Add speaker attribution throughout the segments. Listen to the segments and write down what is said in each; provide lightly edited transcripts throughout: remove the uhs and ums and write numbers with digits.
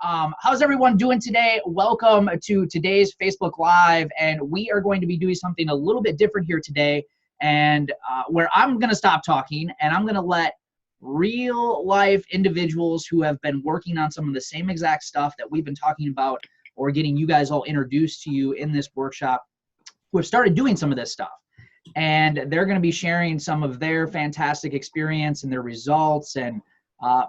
Speaker 1: How's everyone doing today? Welcome to today's Facebook Live, and we are going to be doing something a little bit different here today, and where I'm going to stop talking, and I'm going to let real life individuals who have been working on some of the same exact stuff that we've been talking about or getting you guys all introduced to you in this workshop, who have started doing some of this stuff. And they're going to be sharing some of their fantastic experience and their results, and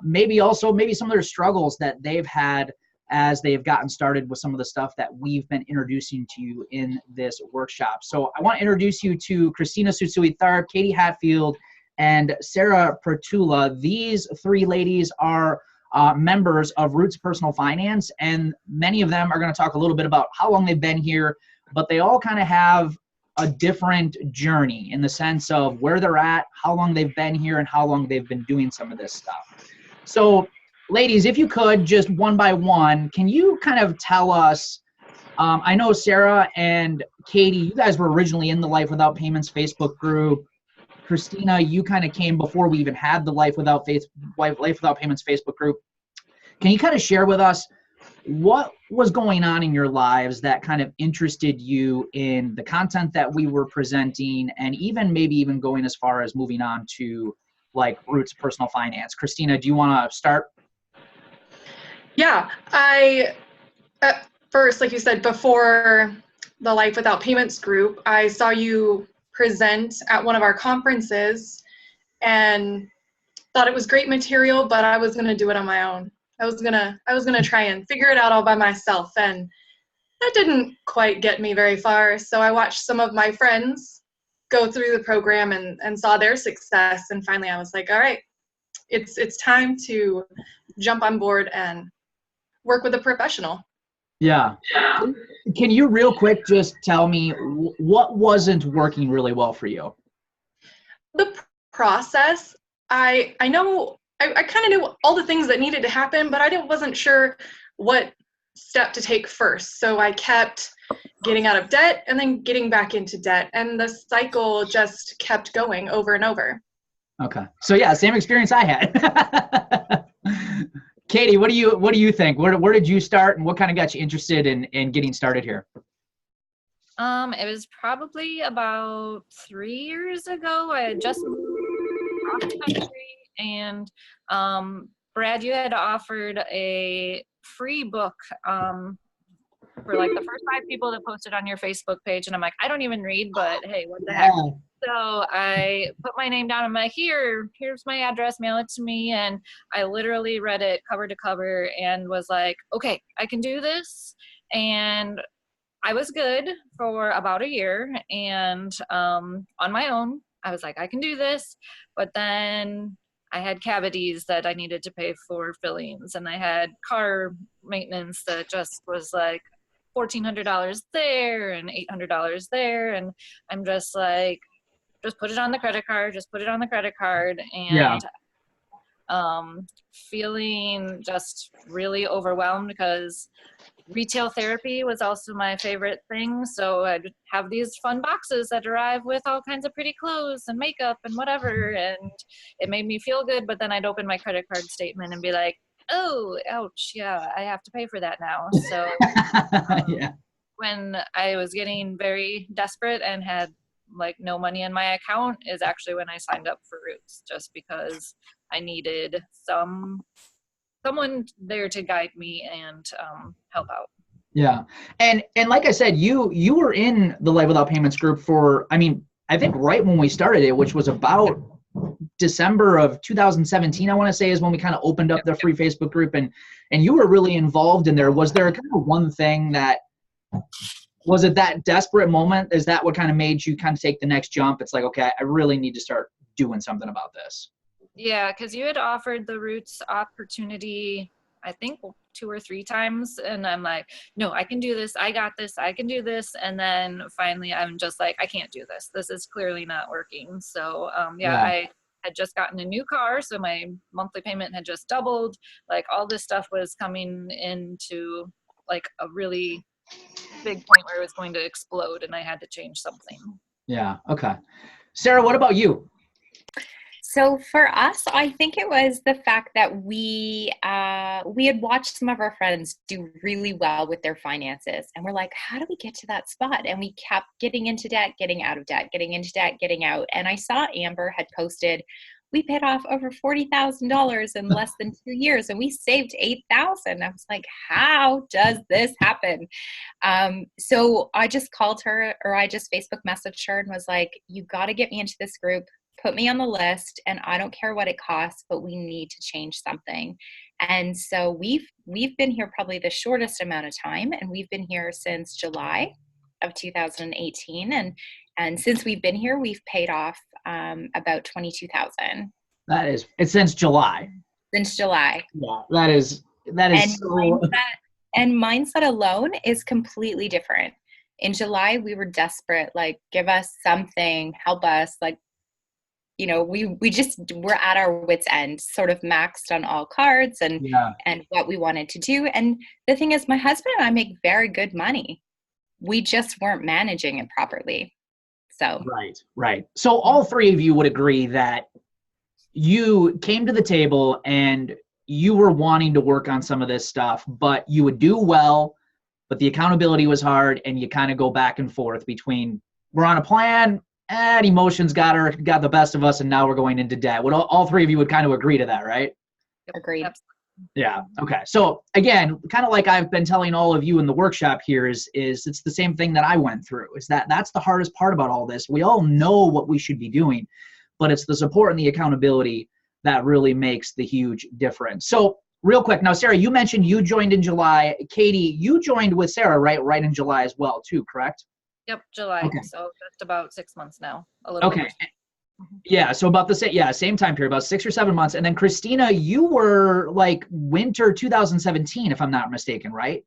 Speaker 1: maybe some of their struggles that they've had as they've gotten started with some of the stuff that we've been introducing to you in this workshop. So I want to introduce you to Christina Susui-Tharp, Katie Hatfield, and Sarah Pertula. These three ladies are members of Roots Personal Finance, and many of them are going to talk a little bit about how long they've been here, but they all kind of have a different journey in the sense of where they're at, how long they've been here, and how long they've been doing some of this stuff. So ladies, if you could, just one by one, can you kind of tell us, I know Sarah and Katie, you guys were originally in the Life Without Payments Facebook group. Christina, you kind of came before we even had the Life Without Payments Facebook group. Can you kind of share with us what was going on in your lives that kind of interested you in the content that we were presenting, and maybe even going as far as moving on to like Roots Personal Finance? Christina, do you want to start?
Speaker 2: Yeah, at first, like you said, before the Life Without Payments group, I saw you present at one of our conferences and thought it was great material, but I was going to do it on my own. I was gonna try and figure it out all by myself, and that didn't quite get me very far. So I watched some of my friends go through the program and saw their success, and finally I was like, all right, it's time to jump on board and work with a professional.
Speaker 1: Yeah. Can you real quick just tell me what wasn't working really well for you?
Speaker 2: The process, I know. I kind of knew all the things that needed to happen, but I wasn't sure what step to take first. So I kept getting out of debt and then getting back into debt, and the cycle just kept going over and over.
Speaker 1: Okay. So yeah, same experience I had. Katie, what do you think? Where did you start, and what kind of got you interested in getting started here?
Speaker 3: It was probably about 3 years ago. I had just moved across the country. And Brad, you had offered a free book for like the first 5 people that posted on your Facebook page. And I'm like, I don't even read, but hey, what the heck? So I put my name down. I'm like, here's my address, mail it to me. And I literally read it cover to cover and was like, okay, I can do this. And I was good for about a year. And on my own, I was like, I can do this. But then I had cavities that I needed to pay for fillings, and I had car maintenance that just was like $1,400 there and $800 there, and I'm just like, just put it on the credit card, and feeling just really overwhelmed because retail therapy was also my favorite thing. So I'd have these fun boxes that arrive with all kinds of pretty clothes and makeup and whatever, and it made me feel good. But then I'd open my credit card statement and be like, oh, ouch, yeah, I have to pay for that now. So
Speaker 1: yeah.
Speaker 3: When I was getting very desperate and had like no money in my account is actually when I signed up for Roots, just because I needed someone there to guide me and help out.
Speaker 1: Yeah. And like I said, you were in the Life Without Payments group for, I think right when we started it, which was about December of 2017, I want to say, is when we kind of opened up the free Facebook group, and you were really involved in there. Was there kind of one thing was it that desperate moment? Is that what kind of made you kind of take the next jump? It's like, okay, I really need to start doing something about this.
Speaker 3: Yeah, because you had offered the Roots opportunity, I think 2 or 3 times, and I'm like, no, I can do this, I got this, I can do this. And then finally I'm just like, I can't do this, is clearly not working. So I had just gotten a new car, so my monthly payment had just doubled. Like all this stuff was coming into like a really big point where it was going to explode, and I had to change something.
Speaker 1: Yeah. Okay. Sarah, what about you?
Speaker 4: So for us, I think it was the fact that we had watched some of our friends do really well with their finances, and we're like, how do we get to that spot? And we kept getting into debt, getting out of debt, getting into debt, getting out. And I saw Amber had posted, we paid off over $40,000 in less than 2 years, and we saved $8,000. I was like, how does this happen? So I just called her, or I just Facebook messaged her and was like, you got to get me into this group. Put me on the list, and I don't care what it costs, but we need to change something. And so we've been here probably the shortest amount of time, and we've been here since July of 2018. And since we've been here, we've paid off about 22,000.
Speaker 1: It's since July.
Speaker 4: Since July.
Speaker 1: Yeah, that is
Speaker 4: And
Speaker 1: so.
Speaker 4: mindset alone is completely different. In July, we were desperate, like, give us something, help us, like, you know, we're at our wits' end, sort of maxed on all cards and what we wanted to do. And the thing is, my husband and I make very good money. We just weren't managing it properly. So
Speaker 1: Right. So all three of you would agree that you came to the table and you were wanting to work on some of this stuff, but you would do well, but the accountability was hard, and you kind of go back and forth between, we're on a plan, and emotions got the best of us, and now we're going into debt. Would all three of you would kind of agree to that, right?
Speaker 4: Agreed.
Speaker 1: Yeah. Okay. So again, kind of like I've been telling all of you in the workshop here is it's the same thing that I went through. Is that's the hardest part about all this. We all know what we should be doing, but it's the support and the accountability that really makes the huge difference. So real quick, now, Sarah, you mentioned you joined in July. Katie, you joined with Sarah, right in July as well, too, correct?
Speaker 3: Yep, July.
Speaker 1: Okay.
Speaker 3: So just about 6 months now. A little
Speaker 1: Okay.
Speaker 3: over.
Speaker 1: Yeah, so about the same time period, about 6 or 7 months. And then Christina, you were like winter 2017, if I'm not mistaken, right?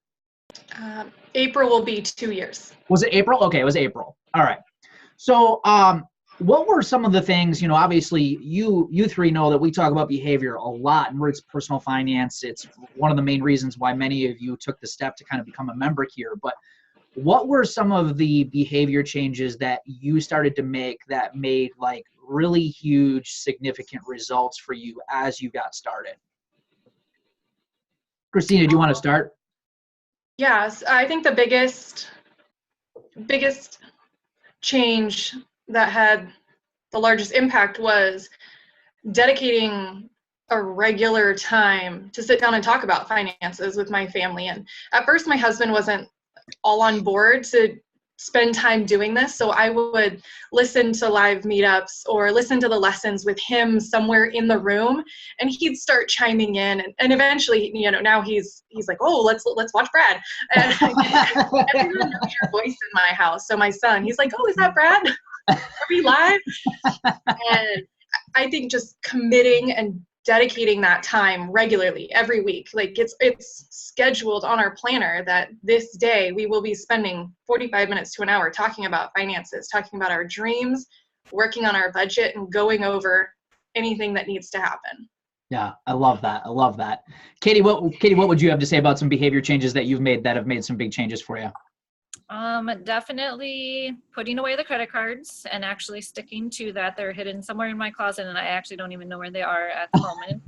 Speaker 2: April will be 2 years.
Speaker 1: Was it April? Okay, it was April. All right. So what were some of the things, you know, obviously you three know that we talk about behavior a lot, and it's personal finance. It's one of the main reasons why many of you took the step to kind of become a member here. But what were some of the behavior changes that you started to make that made like really huge, significant results for you as you got started? Christina, do you want to start?
Speaker 2: Yes, I think the biggest change that had the largest impact was dedicating a regular time to sit down and talk about finances with my family. And at first, my husband wasn't all on board to spend time doing this. So I would listen to live meetups or listen to the lessons with him somewhere in the room, and he'd start chiming in. And eventually, you know, now he's like, oh, let's watch Brad. And everyone knows your voice in my house. So my son, he's like, oh, is that Brad? Are we live? And I think just committing and dedicating that time regularly every week, like it's scheduled on our planner that this day we will be spending 45 minutes to an hour talking about finances, talking about our dreams, working on our budget, and going over anything that needs to happen.
Speaker 1: Yeah, I love that. Katie, what would you have to say about some behavior changes that you've made that have made some big changes for you?
Speaker 3: Definitely putting away the credit cards and actually sticking to that. They're hidden somewhere in my closet, and I actually don't even know where they are at the moment,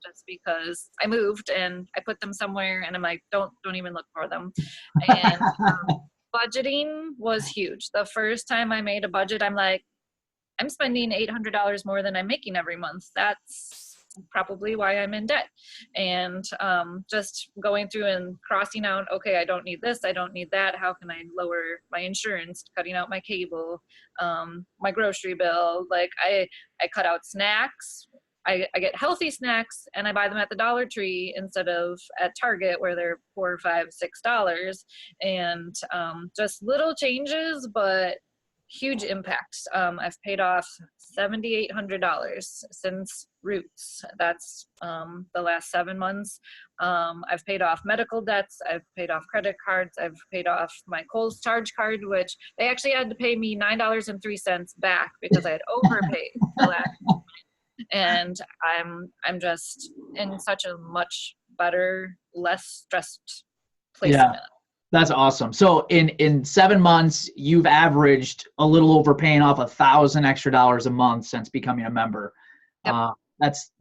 Speaker 3: just because I moved and I put them somewhere, and I'm like, don't even look for them. And budgeting was huge. The first time I made a budget, I'm like, I'm spending $800 more than I'm making every month. That's probably why I'm in debt. And just going through and crossing out, okay, I don't need this, I don't need that, how can I lower my insurance, cutting out my cable, my grocery bill. Like I cut out snacks. I get healthy snacks, and I buy them at the Dollar Tree instead of at Target where they're $4, $5, $6. And just little changes, but huge impacts. I've paid off $7,800 since Roots. That's the last 7 months. I've paid off medical debts. I've paid off credit cards. I've paid off my Kohl's charge card, which they actually had to pay me $9.03 back because I had overpaid the last moment. And I'm just in such a much better, less stressed place.
Speaker 1: Yeah. That's awesome. So in 7 months, you've averaged a little over paying off $1,000 extra a month since becoming a member.
Speaker 3: Yep.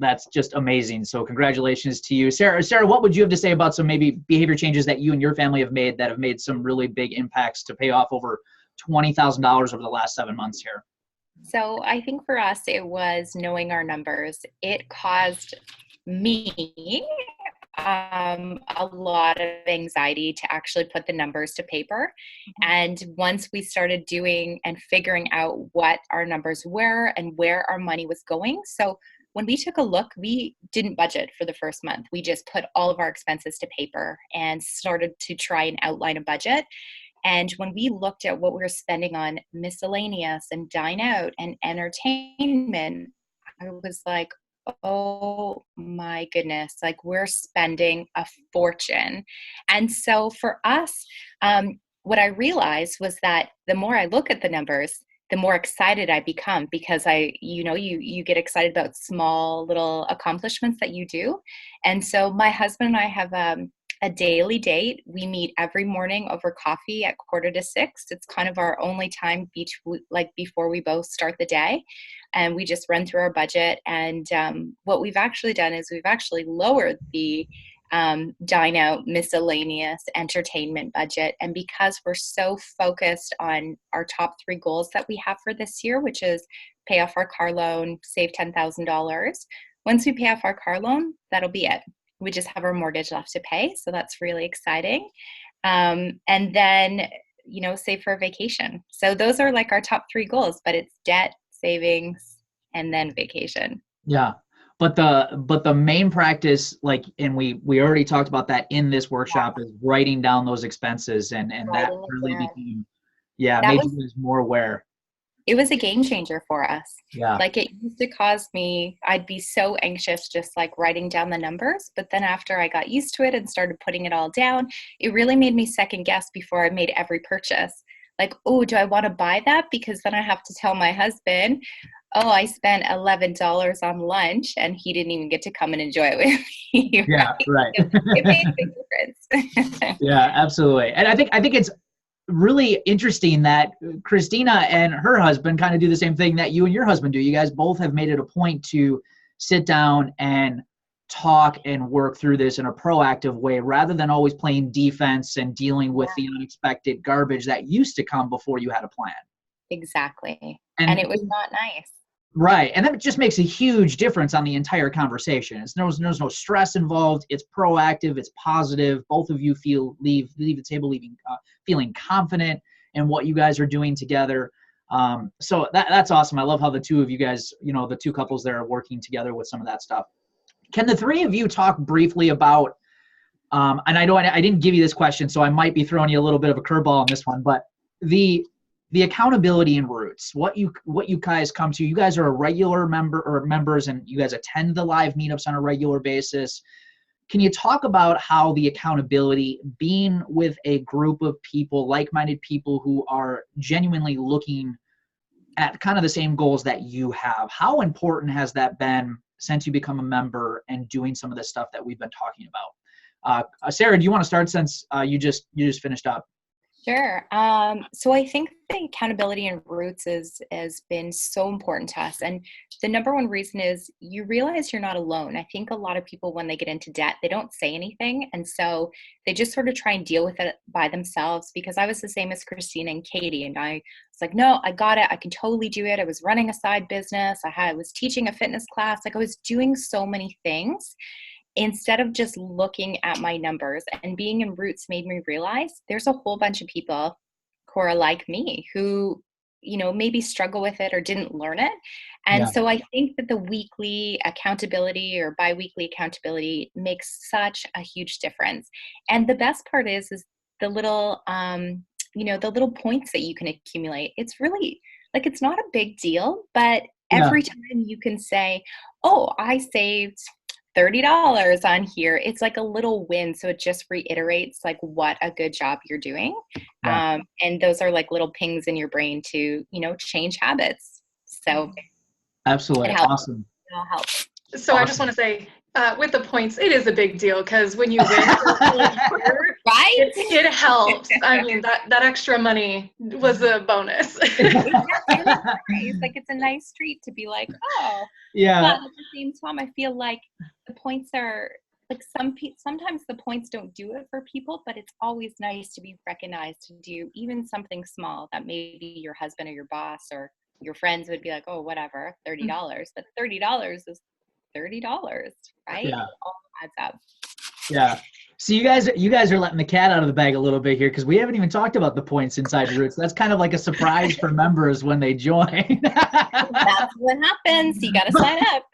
Speaker 1: That's just amazing. So congratulations to you. Sarah, what would you have to say about some maybe behavior changes that you and your family have made that have made some really big impacts to pay off over $20,000 over the last 7 months here?
Speaker 4: So I think for us, it was knowing our numbers. It caused me a lot of anxiety to actually put the numbers to paper. And once we started doing and figuring out what our numbers were and where our money was going. So when we took a look, we didn't budget for the first month. We just put all of our expenses to paper and started to try and outline a budget. And when we looked at what we were spending on miscellaneous and dine out and entertainment, I was like, oh my goodness, like we're spending a fortune. And so for us, what I realized was that the more I look at the numbers, the more excited I become, because you get excited about small little accomplishments that you do. And so my husband and I have a daily date. We meet every morning over coffee at 5:45. It's kind of our only time before we both start the day. And we just run through our budget. And what we've actually done is we've actually lowered the dine out miscellaneous entertainment budget. And because we're so focused on our top 3 goals that we have for this year, which is pay off our car loan, save $10,000. Once we pay off our car loan, that'll be it. We just have our mortgage left to pay. So that's really exciting. And then, save for a vacation. So those are like our top 3 goals, but it's debt, savings, and then vacation.
Speaker 1: Yeah. But the main practice, like, and we already talked about that in this workshop, is writing down those expenses, and that really became, made you guys more aware.
Speaker 4: It was a game changer for us.
Speaker 1: Yeah.
Speaker 4: Like it used to cause me, I'd be so anxious just like writing down the numbers. But then after I got used to it and started putting it all down, it really made me second guess before I made every purchase. Like, oh, do I want to buy that? Because then I have to tell my husband, oh, I spent $11 on lunch and he didn't even get to come and enjoy it with me.
Speaker 1: Yeah, right.
Speaker 4: It made a big difference.
Speaker 1: Yeah, absolutely. And I think it's really interesting that Christina and her husband kind of do the same thing that you and your husband do. You guys both have made it a point to sit down and talk and work through this in a proactive way, rather than always playing defense and dealing with the unexpected garbage that used to come before you had a plan.
Speaker 4: Exactly. And it was not nice.
Speaker 1: Right. And that just makes a huge difference on the entire conversation. There's no stress involved. It's proactive. It's positive. Both of you leave the table feeling confident in what you guys are doing together. So that's awesome. I love how the two of you guys, the 2 couples there are working together with some of that stuff. Can the 3 of you talk briefly about, and I know I didn't give you this question, so I might be throwing you a little bit of a curveball on this one, but the accountability in Roots, what you guys come to. You guys are a regular member or members, and you guys attend the live meetups on a regular basis. Can you talk about how the accountability, being with a group of people, like-minded people who are genuinely looking at kind of the same goals that you have, how important has that been since you become a member and doing some of the stuff that we've been talking about? Sarah, do you want to start since you just finished up?
Speaker 4: Sure. So I think the accountability in Roots has been so important to us. And the number one reason is you realize you're not alone. I think a lot of people, when they get into debt, they don't say anything. And so they just sort of try and deal with it by themselves, because I was the same as Christina and Katie. And I was like, no, I got it. I can totally do it. I was running a side business. I was teaching a fitness class. Like I was doing so many things. Instead of just looking at my numbers, and being in Roots made me realize there's a whole bunch of people who are like me who, maybe struggle with it or didn't learn it. And so I think that the weekly accountability or biweekly accountability makes such a huge difference. And the best part is the little, the little points that you can accumulate. It's really like, it's not a big deal, but every time you can say, oh, I saved $30 on here, it's like a little win. So it just reiterates like what a good job you're doing. And those are like little pings in your brain to, change habits. So
Speaker 1: absolutely awesome.
Speaker 4: It'll help.
Speaker 2: So awesome. I just want to say, with the points, it is a big deal, because when you win, right? It helps. I mean, that extra money was a bonus.
Speaker 4: It's like it's a nice treat to be like, oh.
Speaker 1: Yeah.
Speaker 4: But at the same time, I feel like the points are like sometimes the points don't do it for people, but it's always nice to be recognized to do even something small that maybe your husband or your boss or your friends would be like, oh, whatever, $30. But $30 is $30, right?
Speaker 1: Yeah.
Speaker 4: It all adds up.
Speaker 1: Yeah. So you guys are letting the cat out of the bag a little bit here because we haven't even talked about the points inside Roots. That's kind of like a surprise for members when they join.
Speaker 4: That's what happens. You got to sign up.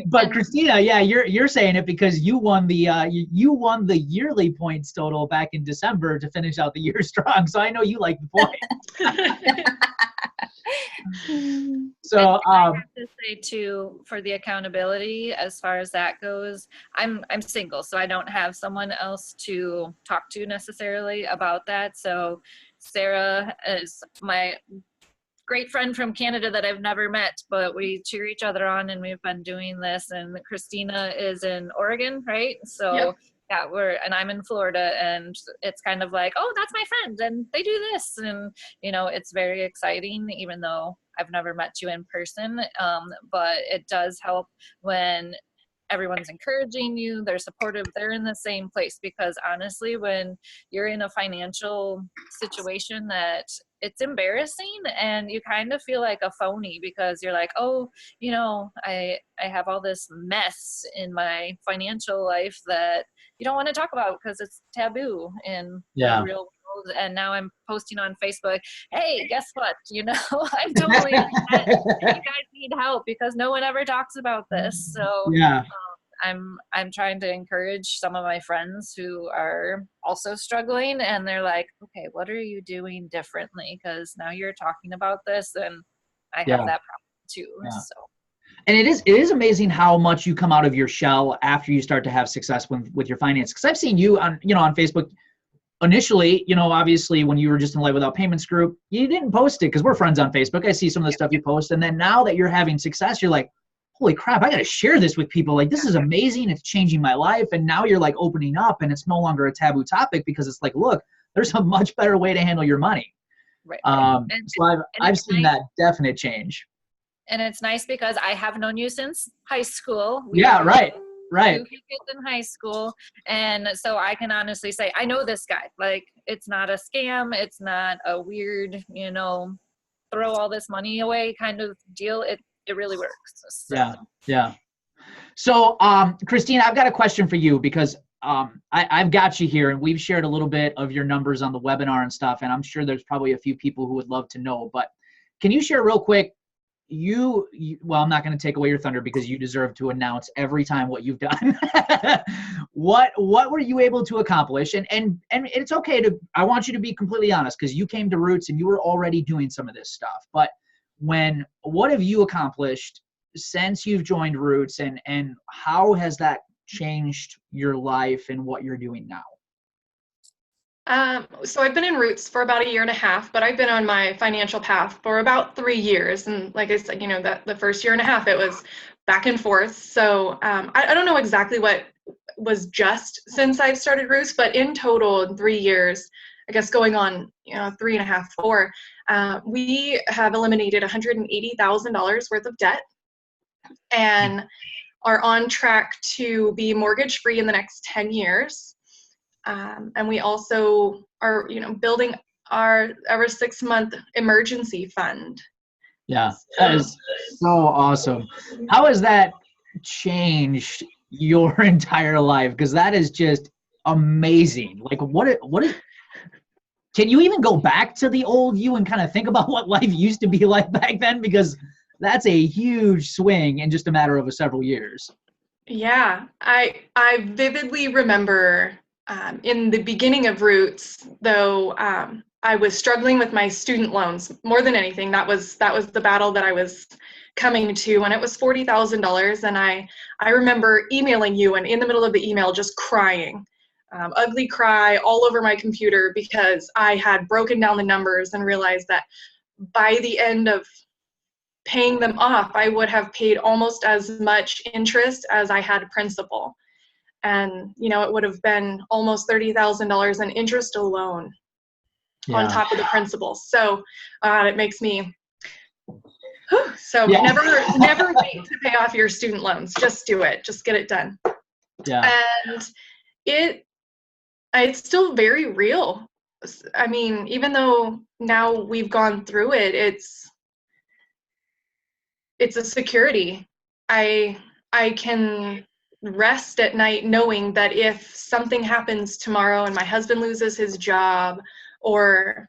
Speaker 1: But Christina, yeah, you're saying it because you won the yearly points total back in December to finish out the year strong. So I know you like the points. So
Speaker 3: I have to say too, for the accountability as far as that goes, I'm single, so I don't have someone else to talk to necessarily about that. So Sarah is my great friend from Canada that I've never met, but we cheer each other on, and we've been doing this. And Christina is in Oregon, right? So
Speaker 2: Yep.
Speaker 3: yeah, and I'm in Florida, and it's kind of like, oh, that's my friend, and they do this, and it's very exciting, even though I've never met you in person. But it does help when everyone's encouraging you, they're supportive, they're in the same place, because honestly, when you're in a financial situation that it's embarrassing and you kind of feel like a phony because you're like, oh, I have all this mess in my financial life that you don't want to talk about because it's taboo in the real world. And now I'm posting on Facebook, hey, guess what? I'm totally you guys need help because no one ever talks about this. So
Speaker 1: yeah.
Speaker 3: I'm trying to encourage some of my friends who are also struggling, and they're like, okay, what are you doing differently? Because now you're talking about this, and I have that problem too.
Speaker 1: Yeah.
Speaker 3: So.
Speaker 1: And it is amazing how much you come out of your shell after you start to have success with your finances. Because I've seen you on Facebook. Initially, obviously when you were just in Life Without Payments group, you didn't post it because we're friends on Facebook. I see some of the stuff you post. And then now that you're having success, you're like, holy crap, I got to share this with people. Like, this is amazing. It's changing my life. And now you're like opening up, and it's no longer a taboo topic because it's like, look, there's a much better way to handle your money.
Speaker 3: Right.
Speaker 1: So I've seen that definite change.
Speaker 3: And it's nice because I have known you since high school.
Speaker 1: Right.
Speaker 3: Two kids in high school, and so I can honestly say I know this guy. Like, it's not a scam, it's not a weird, throw all this money away kind of deal. It really works. So.
Speaker 1: Yeah. So, Christina, I've got a question for you because I've got you here, and we've shared a little bit of your numbers on the webinar and stuff, and I'm sure there's probably a few people who would love to know. But can you share real quick? Well, I'm not going to take away your thunder because you deserve to announce every time what you've done. What were you able to accomplish? And it's okay I want you to be completely honest because you came to Roots and you were already doing some of this stuff. But what have you accomplished since you've joined Roots, and how has that changed your life and what you're doing now?
Speaker 2: So I've been in Roots for about 1.5 years, but I've been on my financial path for about 3 years. And like I said, that the first 1.5 years, it was back and forth. So I don't know exactly what was just since I've started Roots, but in total, in 3 years, I guess going on 3.5, 4, we have eliminated $180,000 worth of debt and are on track to be mortgage free in the next 10 years. And we also are, building our 6-month emergency fund.
Speaker 1: Yeah, that is so awesome. How has that changed your entire life? Because that is just amazing. Like, can you even go back to the old you and kind of think about what life used to be like back then? Because that's a huge swing in just a matter of several years.
Speaker 2: Yeah, I vividly remember in the beginning of Roots, though, I was struggling with my student loans more than anything. That was the battle that I was coming to, and it was $40,000. And I remember emailing you, and in the middle of the email, just crying, ugly cry all over my computer because I had broken down the numbers and realized that by the end of paying them off, I would have paid almost as much interest as I had principal. And, it would have been almost $30,000 in interest alone on top of the principal. So it makes me, never wait to pay off your student loans. Just do it. Just get it done.
Speaker 1: Yeah.
Speaker 2: And it's still very real. I mean, even though now we've gone through it, it's a security. I can rest at night knowing that if something happens tomorrow and my husband loses his job, or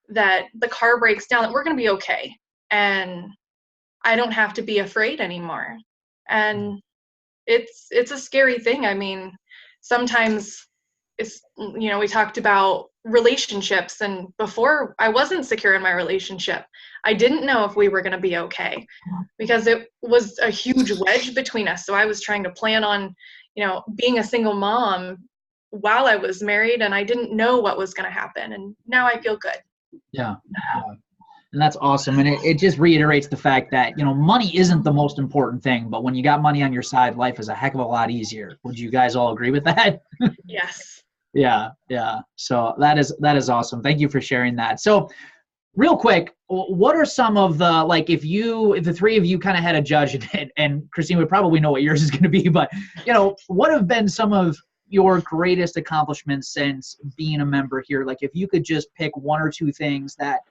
Speaker 2: that the car breaks down, that we're going to be okay. And I don't have to be afraid anymore. And it's a scary thing. I mean, sometimes we talked about relationships, and before I wasn't secure in my relationship. I didn't know if we were going to be okay because it was a huge wedge between us. So I was trying to plan on, being a single mom while I was married, and I didn't know what was going to happen. And now I feel good.
Speaker 1: Yeah. And that's awesome. And it just reiterates the fact that, money isn't the most important thing, but when you got money on your side, life is a heck of a lot easier. Would you guys all agree with that?
Speaker 2: Yes.
Speaker 1: Yeah. So that is awesome. Thank you for sharing that. So real quick, what are some of the, if the three of you kind of had a judge, and Christine would probably know what yours is going to be, but, what have been some of your greatest accomplishments since being a member here? If you could just pick one or two things that,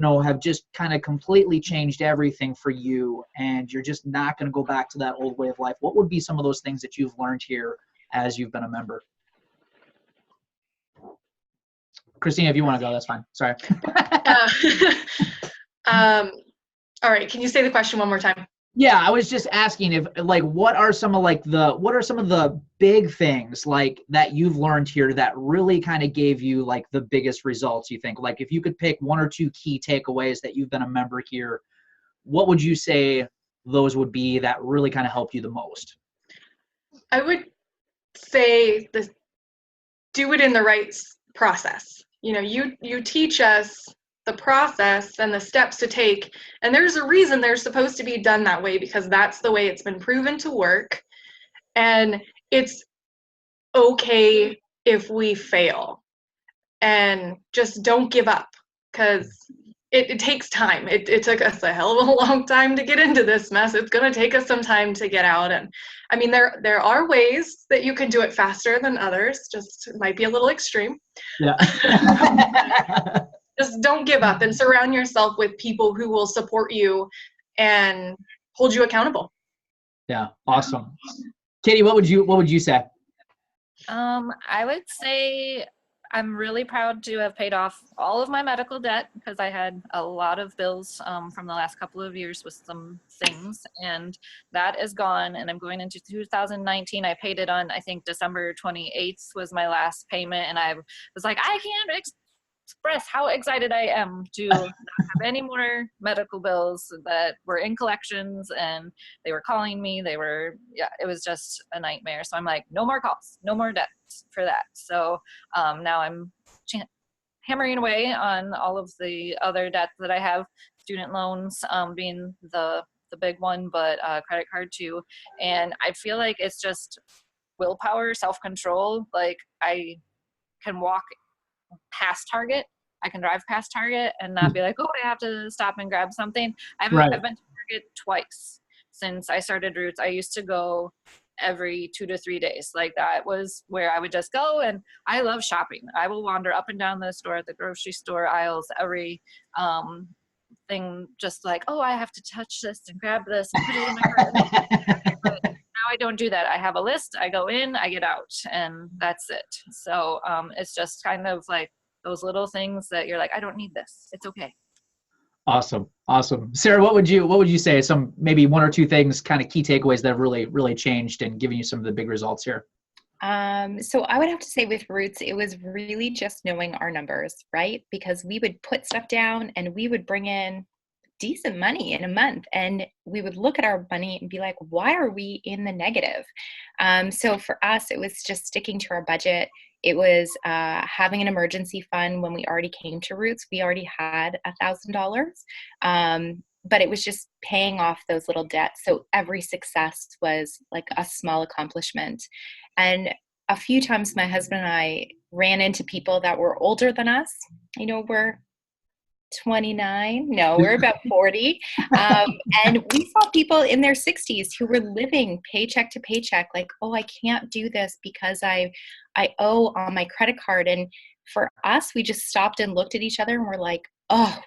Speaker 1: have just kind of completely changed everything for you, and you're just not going to go back to that old way of life, what would be some of those things that you've learned here as you've been a member? Christina, if you want to go, that's fine. Sorry.
Speaker 2: All right. Can you say the question one more time?
Speaker 1: Yeah, I was just asking if what are some of the big things that you've learned here that really kind of gave you the biggest results, you think? If you could pick one or two key takeaways that you've been a member here, what would you say those would be that really kind of helped you the most?
Speaker 2: I would say do it in the right process. You teach us the process and the steps to take, and there's a reason they're supposed to be done that way, because that's the way it's been proven to work. And it's okay if we fail, and just don't give up, because it takes time. It took us a hell of a long time to get into this mess. It's going to take us some time to get out. And I mean, there are ways that you can do it faster than others. Just might be a little extreme.
Speaker 1: Yeah.
Speaker 2: Just don't give up, and surround yourself with people who will support you and hold you accountable.
Speaker 1: Yeah. Awesome. Katie, what would you say?
Speaker 3: I would say I'm really proud to have paid off all of my medical debt, because I had a lot of bills from the last couple of years with some things, and that is gone. And I'm going into 2019. I paid it on, I think, December 28th was my last payment. And I was like, I can't express how excited I am to not have any more medical bills that were in collections, and they were calling me. It was just a nightmare. So I'm like, no more calls, no more debts for that. So now I'm hammering away on all of the other debts that I have, student loans being the big one, but credit card too. And I feel like it's just willpower, self-control. I can walk past Target. I can drive past Target and not be like, oh, I have to stop and grab something. I've been to Target twice since I started Roots. I used to go every 2 to 3 days. That was where I would just go, and I love shopping. I will wander up and down the store, at the grocery store aisles, every thing, just oh, I have to touch this and grab this and put it in my cart. But now I don't do that. I have a list. I go in, I get out, and that's it. So it's just kind of those little things that you're like, I don't need this. It's okay.
Speaker 1: Awesome. Sarah, what would you say some maybe one or two things, kind of key takeaways that have really changed and given you some of the big results here?
Speaker 4: So I would have to say with Roots, it was really just knowing our numbers, right? Because we would put stuff down and we would bring in decent money in a month, and we would look at our money and be like, why are we in the negative? So for us, it was just sticking to our budget. It was having an emergency fund. When we already came to Roots, we already had $1,000. but it was just paying off those little debts. So every success was like a small accomplishment. And a few times my husband and I ran into people that were older than us. We're 29. No, we're about 40. And we saw people in their 60s who were living paycheck to paycheck, like, oh, I can't do this because I owe on my credit card. And for us, we just stopped and looked at each other and we're like, oh,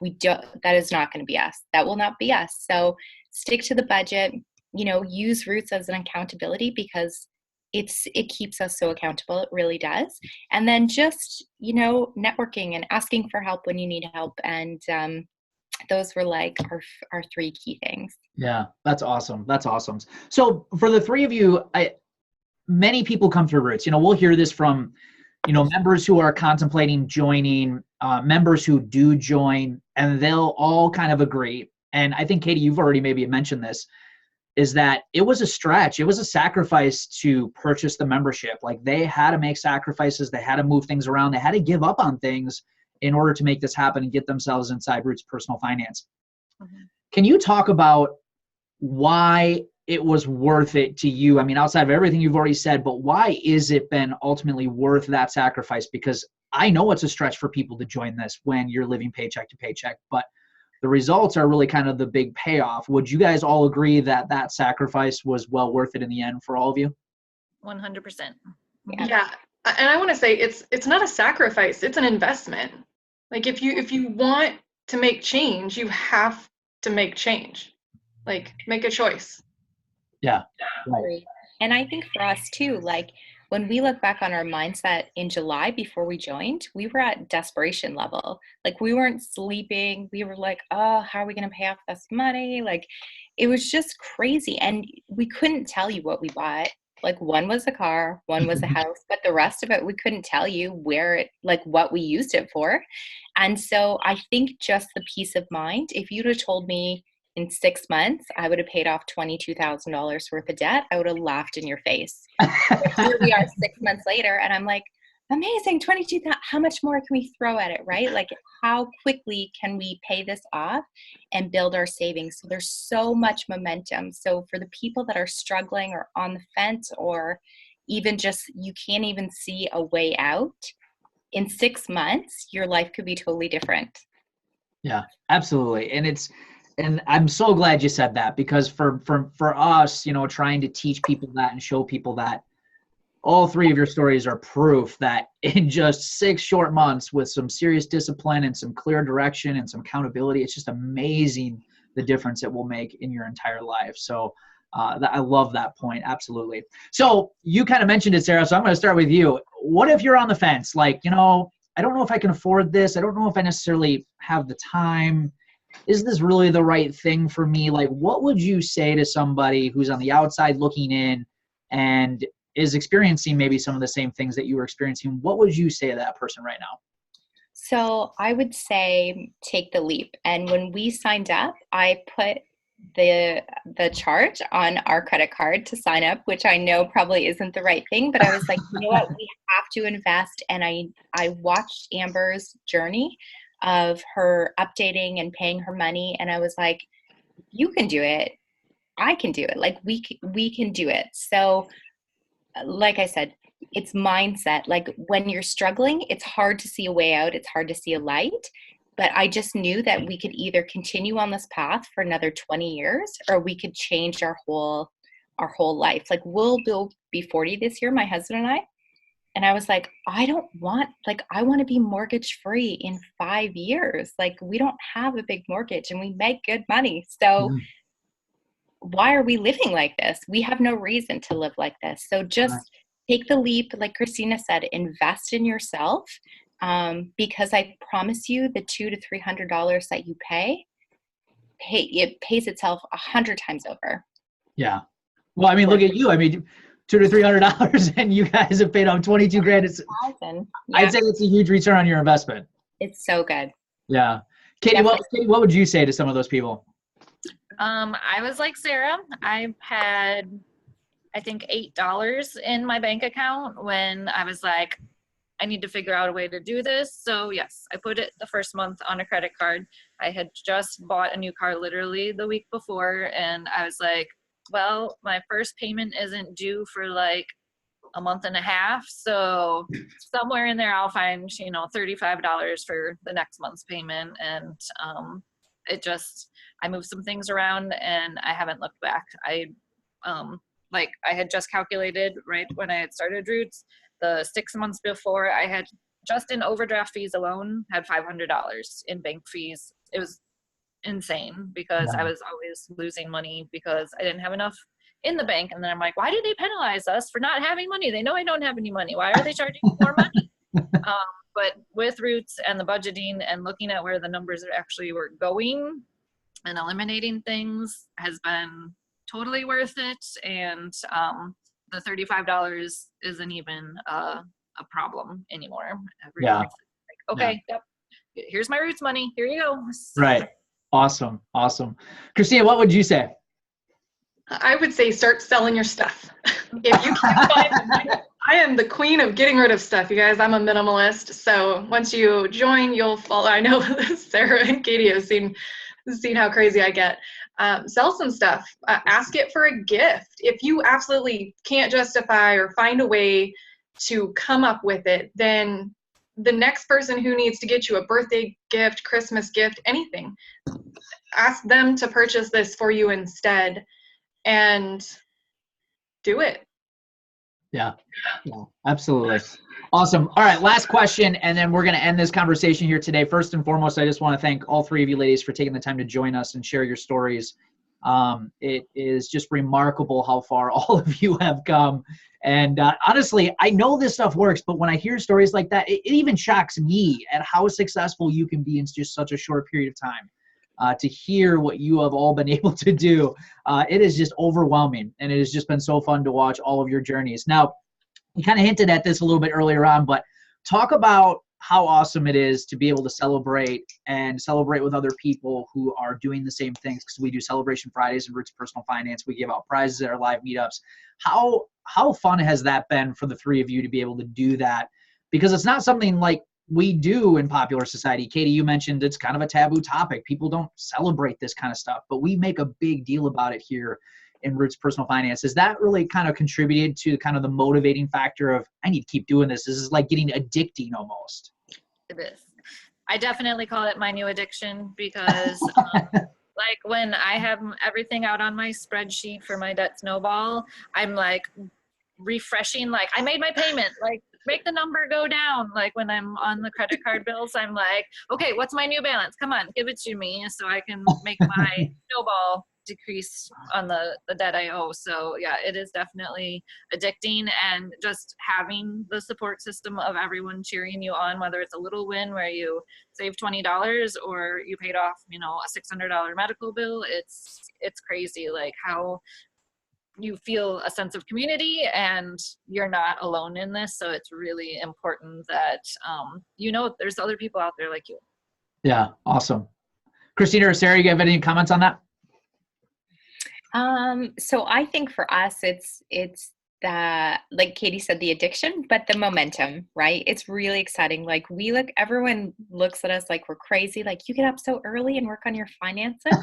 Speaker 4: that is not going to be us. That will not be us. So stick to the budget, use Roots as an accountability because it keeps us so accountable. It really does. And then just, networking and asking for help when you need help. And those were like our three key things.
Speaker 1: Yeah, that's awesome. That's awesome. So for the three of you, many people come through Roots. We'll hear this from, members who are contemplating joining, members who do join, and they'll all kind of agree. And I think, Katie, you've already maybe mentioned this, is that it was a stretch. It was a sacrifice to purchase the membership. Like they had to make sacrifices. They had to move things around. They had to give up on things in order to make this happen and get themselves inside Roots Personal Finance. Mm-hmm. Can you talk about why it was worth it to you? I mean, outside of everything you've already said, but why is it been ultimately worth that sacrifice? Because I know it's a stretch for people to join this when you're living paycheck to paycheck, but the results are really kind of the big payoff. Would you guys all agree that that sacrifice was well worth it in the end for all of you?
Speaker 3: 100%.
Speaker 2: Yeah. And I want to say it's not a sacrifice, it's an investment. Like if you want to make change, you have to make change. Like make a choice.
Speaker 1: Yeah. Right.
Speaker 4: And I think for us too, like when we look back on our mindset in July before we joined, we were at desperation level. Like we weren't sleeping. We were like, oh, how are we going to pay off this money? Like it was just crazy. And we couldn't tell you what we bought. Like one was a car, one was a house, but the rest of it, we couldn't tell you what we used it for. And so I think just the peace of mind, if you'd have told me in 6 months, I would have paid off $22,000 worth of debt, I would have laughed in your face. Here we are 6 months later, and I'm like, amazing, 22,000. How much more can we throw at it, right? Like, how quickly can we pay this off and build our savings? So there's so much momentum. So for the people that are struggling or on the fence, or even just you can't even see a way out, in 6 months, your life could be totally different.
Speaker 1: Yeah, absolutely. And I'm so glad you said that, because for us, trying to teach people that and show people that, all three of your stories are proof that in just 6 short months with some serious discipline and some clear direction and some accountability, it's just amazing the difference it will make in your entire life. So I love that point. Absolutely. So you kind of mentioned it, Sarah, so I'm going to start with you. What if you're on the fence? Like, I don't know if I can afford this. I don't know if I necessarily have the time. Is this really the right thing for me? Like, what would you say to somebody who's on the outside looking in and is experiencing maybe some of the same things that you were experiencing? What would you say to that person right now?
Speaker 4: So I would say take the leap. And when we signed up, I put the charge on our credit card to sign up, which I know probably isn't the right thing, but I was like, you know what, we have to invest. And I watched Amber's journey of her updating and paying her money. And I was like, you can do it. I can do it. Like we can do it. So like I said, it's mindset. Like when you're struggling, it's hard to see a way out. It's hard to see a light. But I just knew that we could either continue on this path for another 20 years, or we could change our whole life. Like we'll be 40 this year, my husband and I. And I was like, I want to be mortgage free in 5 years. Like we don't have a big mortgage and we make good money. So why are we living like this? We have no reason to live like this. So just take the leap. Like Christina said, invest in yourself. Because I promise you the $200 to $300 that you it pays itself 100 times over. Yeah.
Speaker 1: Well, I mean, look at you. I mean, $200 to $300 and you guys have paid on 22 grand. I'd say it's a huge return on your investment.
Speaker 4: It's so good.
Speaker 1: Yeah. Katie, what would you say to some of those people?
Speaker 3: I was like Sarah. I had, I think, $8 in my bank account when I was like, I need to figure out a way to do this. So yes, I put it the first month on a credit card. I had just bought a new car literally the week before, and I was like, well, my first payment isn't due for like a month and a half. So somewhere in there, I'll find, $35 for the next month's payment. And I moved some things around and I haven't looked back. I had just calculated right when I had started Roots, the 6 months before, I had just in overdraft fees alone had $500 in bank fees. It was insane because I was always losing money because I didn't have enough in the bank. And then I'm like, why do they penalize us for not having money? They know I don't have any money. Why are they charging me more money? But with Roots and the budgeting and looking at where the numbers actually were going and eliminating things has been totally worth it. And the $35 isn't even a problem anymore. Everyone's like, okay, yep, here's my Roots money. Here you go. So,
Speaker 1: right. Awesome. Christina, what would you say?
Speaker 2: I would say start selling your stuff. If you can't find it, I am the queen of getting rid of stuff, you guys. I'm a minimalist. So once you join, you'll follow. I know Sarah and Katie have seen how crazy I get. Sell some stuff. Ask it for a gift. If you absolutely can't justify or find a way to come up with it, then the next person who needs to get you a birthday gift, Christmas gift, anything, ask them to purchase this for you instead. And do it.
Speaker 1: Yeah, absolutely. Awesome. All right, last question, and then we're going to end this conversation here today. First and foremost, I just want to thank all three of you ladies for taking the time to join us and share your stories. It is just remarkable how far all of you have come. And honestly, I know this stuff works, but when I hear stories like that, it even shocks me at how successful you can be in just such a short period of time. To hear what you have all been able to do, it is just overwhelming, and it has just been so fun to watch all of your journeys. Now, you kind of hinted at this a little bit earlier on, but talk about how awesome it is to be able to celebrate with other people who are doing the same things, because we do Celebration Fridays and Roots Personal Finance. We give out prizes at our live meetups. How fun has that been for the three of you to be able to do that? Because it's not something like we do in popular society. Katie, you mentioned it's kind of a taboo topic. People don't celebrate this kind of stuff, but we make a big deal about it here in Roots Personal Finance. Is that really kind of contributed to kind of the motivating factor of, I need to keep doing this? This is like getting addicting almost.
Speaker 3: It is. I definitely call it my new addiction because like when I have everything out on my spreadsheet for my debt snowball, I'm like refreshing, like I made my payment, like make the number go down. Like when I'm on the credit card bills, I'm like, okay, what's my new balance? Come on, give it to me so I can make my snowball decrease on the debt I owe. So yeah, it is definitely addicting, and just having the support system of everyone cheering you on, whether it's a little win where you save $20 or you paid off, a $600 medical bill. It's crazy like how you feel a sense of community and you're not alone in this. So it's really important that, there's other people out there like you.
Speaker 1: Yeah. Awesome. Christina or Sarah, you have any comments on that?
Speaker 4: So I think for us, it's the, like Katie said, the addiction, but the momentum, right? It's really exciting. Like everyone looks at us like we're crazy. Like, you get up so early and work on your finances.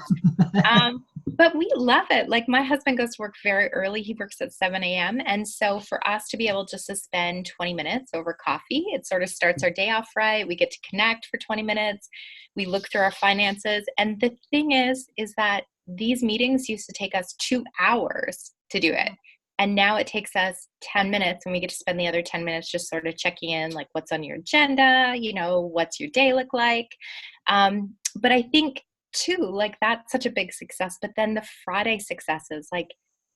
Speaker 4: But we love it. Like, my husband goes to work very early. He works at 7 a.m. And so for us to be able just to spend 20 minutes over coffee, it sort of starts our day off right. We get to connect for 20 minutes. We look through our finances. And the thing is that these meetings used to take us 2 hours to do it. And now it takes us 10 minutes, and we get to spend the other 10 minutes just sort of checking in, like, what's on your agenda, what's your day look like. But I think too, like, that's such a big success. But then the Friday successes, like,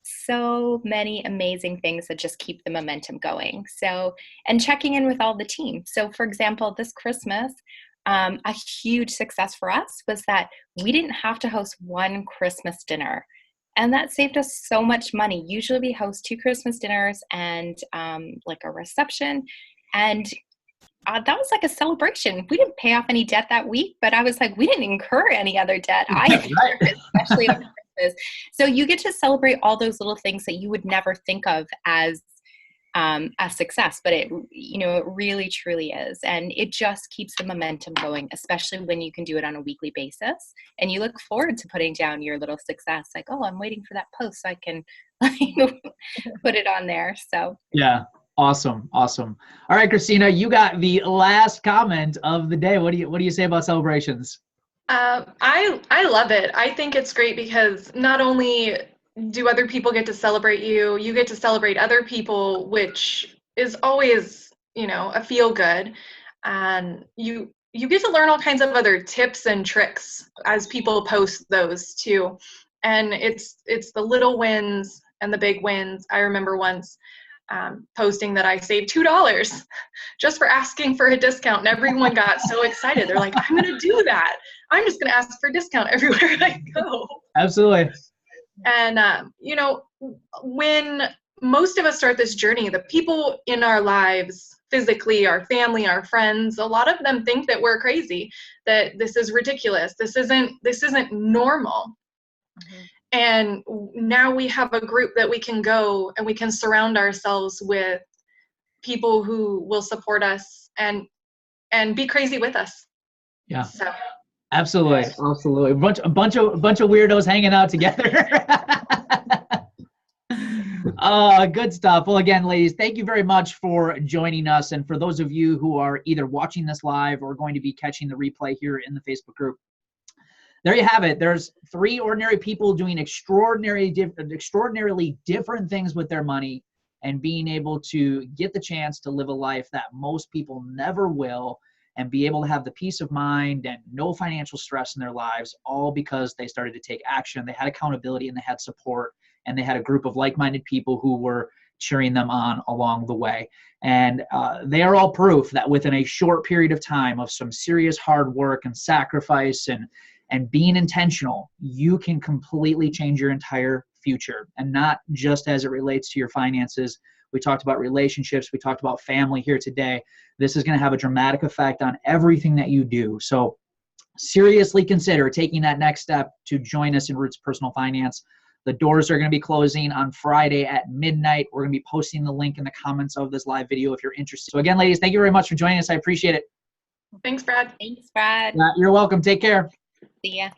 Speaker 4: so many amazing things that just keep the momentum going. So, and checking in with all the team. So for example, this Christmas, a huge success for us was that we didn't have to host one Christmas dinner. And that saved us so much money. Usually we host 2 Christmas dinners and like a reception. And that was like a celebration. We didn't pay off any debt that week, but I was like, we didn't incur any other debt either, especially on Christmas. So you get to celebrate all those little things that you would never think of as a success, but it, you know, it really truly is. And it just keeps the momentum going, especially when you can do it on a weekly basis and you look forward to putting down your little success. Like, oh, I'm waiting for that post so I can put it on there. So
Speaker 1: yeah. Awesome. Awesome. All right, Christina, you got the last comment of the day. What do you say about celebrations?
Speaker 2: I love it. I think it's great because not only do other people get to celebrate you, you get to celebrate other people, which is always, you know, a feel good. And you get to learn all kinds of other tips and tricks as people post those too. And it's the little wins and the big wins. I remember once posting that I saved $2 just for asking for a discount, and everyone got so excited. They're like, I'm going to do that. I'm just going to ask for a discount everywhere I go.
Speaker 1: Absolutely.
Speaker 2: And, you know, when most of us start this journey, the people in our lives, physically, our family, our friends, a lot of them think that we're crazy, that this is ridiculous. This isn't normal. Mm-hmm. And now we have a group that we can go and we can surround ourselves with people who will support us and be crazy with us.
Speaker 1: Yeah.
Speaker 2: So.
Speaker 1: Absolutely. Absolutely. A bunch of weirdos hanging out together. Good stuff. Well, again, ladies, thank you very much for joining us. And for those of you who are either watching this live or going to be catching the replay here in the Facebook group, there you have it. There's 3 ordinary people doing extraordinarily different things with their money and being able to get the chance to live a life that most people never will, and be able to have the peace of mind and no financial stress in their lives, all because they started to take action. They had accountability and they had support, and they had a group of like-minded people who were cheering them on along the way. And they are all proof that within a short period of time of some serious hard work and sacrifice and being intentional, you can completely change your entire future. And not just as it relates to your finances. We talked about relationships. We talked about family here today. This is going to have a dramatic effect on everything that you do. So seriously consider taking that next step to join us in Roots Personal Finance. The doors are going to be closing on Friday at midnight. We're going to be posting the link in the comments of this live video if you're interested. So again, ladies, thank you very much for joining us. I appreciate it.
Speaker 2: Thanks, Brad.
Speaker 4: Thanks, Brad.
Speaker 1: You're welcome. Take care.
Speaker 4: See ya.